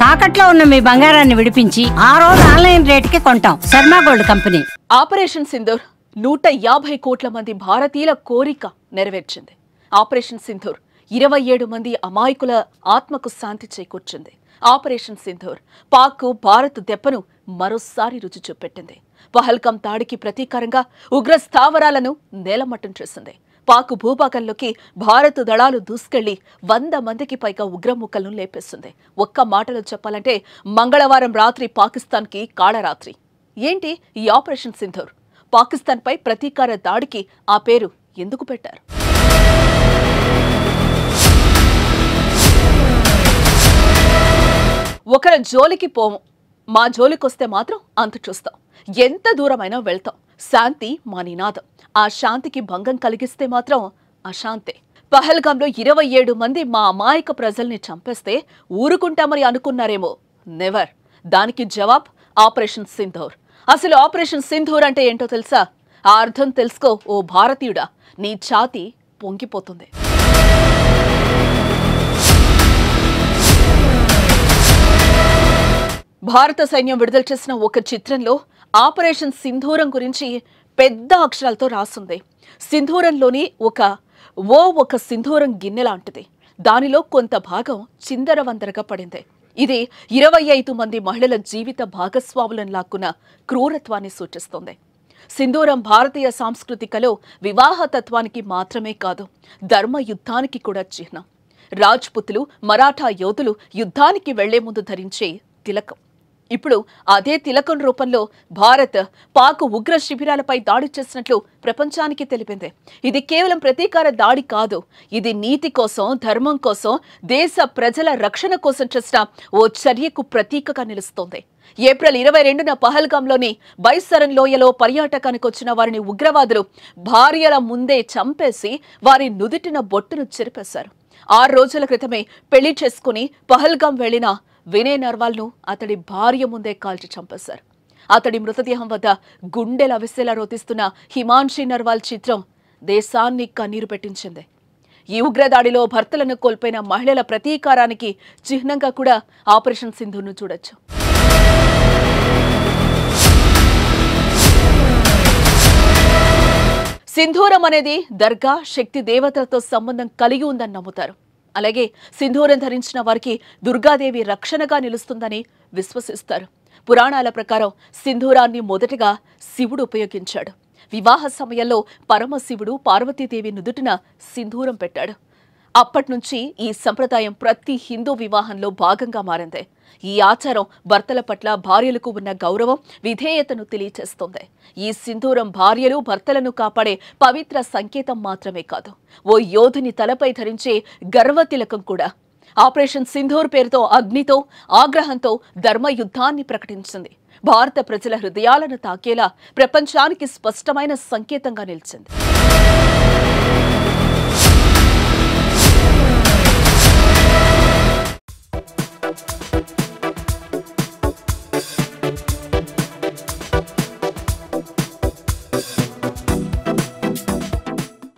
తాకట్లో ఉన్న మీ బంగారాన్ని విడిపించి ఆ రోజు ఆన్లైన్ రేటుకి కొంటాం. Sharma gold company. Operation Sindoor 150 కోట్ల మంది భారతీయుల కోరిక నెరవేర్చింది. ఆపరేషన్ సింధూర్ 27 మంది అమాయకుల ఆత్మకు శాంతి చేకూర్చింది. ఆపరేషన్ సింధూర్ పాక్ భారత్ దెబ్బను మరోసారి రుచి చూపెట్టింది. పహల్గాం దాడికి ప్రతీకారంగా ఉగ్ర స్థావరాలను నేలమట్టం చేసింది. పాక్ భూభాగంలోకి భారత్ దళాలు దూసుకెళ్లి 100 మందికి పైగా ఉగ్రముక్కలను లేపేస్తుంది. ఒక్క మాటలో చెప్పాలంటే మంగళవారం రాత్రి పాకిస్తాన్కి కాళరాత్రి. ఏంటి ఈ ఆపరేషన్ సింధూర్? పాకిస్తాన్పై ప్రతీకార దాడికి ఆ పేరు ఎందుకు పెట్టారు? ఒకరి జోలికి పోము, మా జోలికొస్తే మాత్రం అంత చూస్తాం. ఎంత దూరమైనా వెళ్తాం. శాంతి మా నినాదం. ఆ శాంతికి భంగం కలిగిస్తే మాత్రం అశాంతే. పహల్గాంలో 27 మంది మా అమాయక ప్రజల్ని చంపేస్తే ఊరుకుంటామని అనుకున్నారేమో. నెవర్. దానికి జవాబ్ ఆపరేషన్ సింధూర్. అసలు ఆపరేషన్ సింధూర్ అంటే ఏంటో తెలుసా? ఆ అర్థం తెలుసుకో ఓ భారతీయుడా, నీ ఛాతీ పొంగిపోతుంది. భారత సైన్యం విడుదల చేసిన ఒక చిత్రంలో ఆపరేషన్ సింధూరం గురించి పెద్ద అక్షరాలతో రాసుంది. సింధూరంలోని ఒక సింధూరం గిన్నె లాంటిది. దానిలో కొంత భాగం చిందరవందరగా పడింది. ఇది 25 మంది మహిళల జీవిత భాగస్వాములను లాక్కున్న క్రూరత్వాన్ని సూచిస్తోంది. సింధూరం భారతీయ సాంస్కృతికలో వివాహతత్వానికి మాత్రమే కాదు, ధర్మ యుద్ధానికి కూడా చిహ్నం. రాజ్పుతులు, మరాఠా యోధులు యుద్ధానికి వెళ్లే ముందు ధరించే తిలకం. ఇప్పుడు అదే తిలకం రూపంలో భారత్ పాక్ ఉగ్ర శిబిరాలపై దాడి చేసినట్లు ప్రపంచానికి తెలిపింది. ఇది కేవలం ప్రతీకార దాడి కాదు, ఇది నీతి కోసం, ధర్మం కోసం, దేశ ప్రజల రక్షణ కోసం చేసిన ఓ చర్యకు ప్రతీకగా నిలుస్తోంది. ఏప్రిల్ 22న పహల్గాంలోని బైసరన్ లోయలో పర్యాటకానికి వచ్చిన వారిని ఉగ్రవాదులు భార్యల ముందే చంపేసి వారి నుదుటిన బొట్టును చెరిపేశారు. 6 రోజుల క్రితమే పెళ్లి చేసుకుని పహల్గాం వెళ్లిన వినయ్ నర్వాల్ను అతడి భార్య ముందే కాల్చి చంపేశారు. అతడి మృతదేహం వద్ద గుండెల అవిసేలా రోతిస్తున్న హిమాన్షి నర్వాల్ చిత్రం దేశాన్ని కన్నీరు పెట్టించింది. ఈ ఉగ్రదాడిలో భర్తలను కోల్పోయిన మహిళల ప్రతీకారానికి చిహ్నంగా కూడా ఆపరేషన్ సింధూర్ను చూడొచ్చు. సింధూరం అనేది దర్గా, శక్తి దేవతలతో సంబంధం కలిగి ఉందని నమ్ముతారు. అలాగే సింధూరం ధరించిన వారికి దుర్గాదేవి రక్షణగా నిలుస్తుందని విశ్వసిస్తారు. పురాణాల ప్రకారం సింధూరాన్ని మొదటగా శివుడు ఉపయోగించాడు. వివాహ సమయంలో పరమశివుడు పార్వతీదేవి నుదుటిన సింధూరం పెట్టాడు. అప్పట్నుంచి ఈ సంప్రదాయం ప్రతి హిందూ వివాహంలో భాగంగా మారింది. ఈ ఆచారం భర్తల పట్ల భార్యలకు ఉన్న గౌరవం, విధేయతను తెలియచేస్తుంది. ఈ సింధూరం భార్యలు, భర్తలను కాపాడే పవిత్ర సంకేతం మాత్రమే కాదు, ఓ యోధుని తలపై ధరించే గర్వతిలకం కూడా. ఆపరేషన్ సింధూర్ పేరుతో అగ్నితో, ఆగ్రహంతో ధర్మ యుద్ధాన్ని ప్రకటించింది. భారత ప్రజల హృదయాలను తాకేలా ప్రపంచానికి స్పష్టమైన సంకేతంగా నిలిచింది.